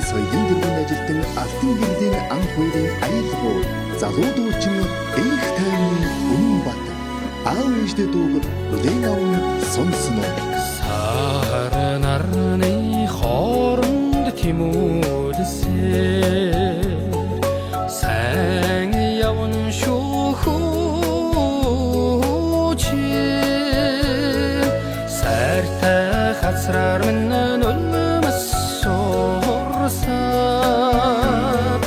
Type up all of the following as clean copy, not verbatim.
соёлын дэргэний ажилтан алтан гэрлийн анх хоёрын аюулгүй залуу дуучин их тайвны Үнэн бат аав ээжтэй дууг үлэн аван сонсно. Сар нарны хооронд тимүүлсээр сайн явна шүүхүүч сайртай хацраар минь үлмэс сурсаад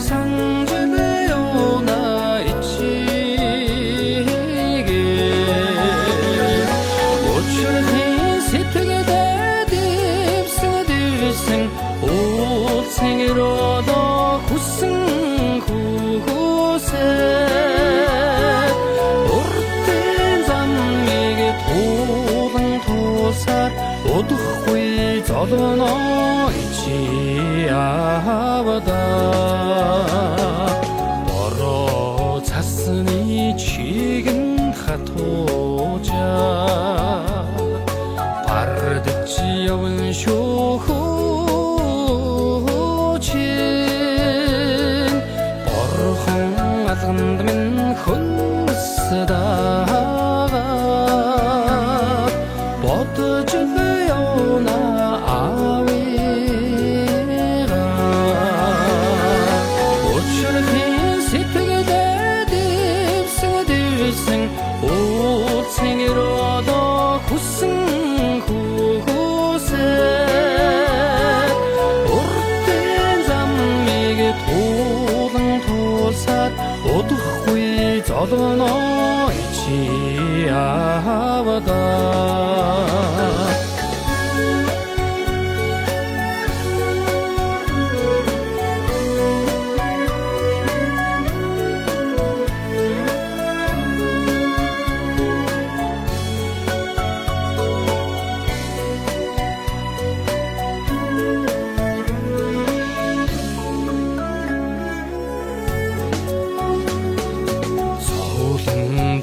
санжил явна ичигээ учрахын сэтгэлдээ дэвсэн уулсын ролоо хүссэн хүүхөөсөө уртын замыг туулан туусаар удахгүй золгоноо ичи авадаа бороо цасны чигэн хатуужаа бардж явн шүүхүүчин борхон алганд минь хүнсдаа бодож явна авига учрахын сэтгэлдээ дэвсэн уулсын ролоо хүссэн хүүхөөсөө уртын замыг туулан туусаад удахгүй золгоноо ичи авадаа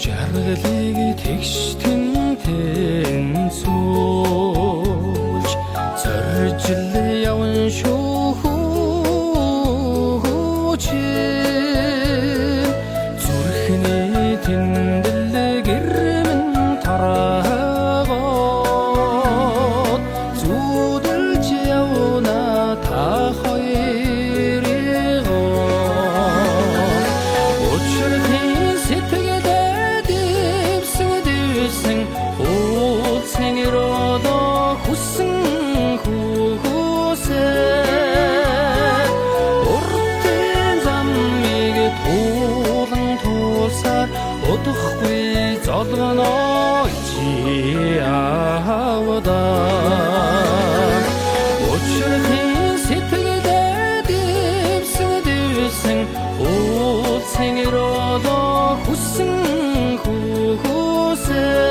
жаргалыг тэгш тэнцүүлж зоржил явн шүүхүүч зүрхний тэндэл гэрмэн тараагоод зүудэлж явна та хоёрыгоо учрахын уулсын ролоо хүссэн хүүхөөсөө уртын замыг туулан туусаар удахгүй золгоноо ичи авадаа учрахын сэтгэлдээ дэвсэн уулсын ролоо хүссэн хүүхөөсөө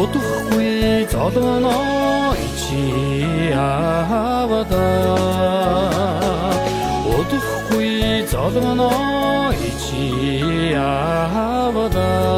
удахгүй золгоноо ичи авадаа удахгүй золгоноо ичи авадаа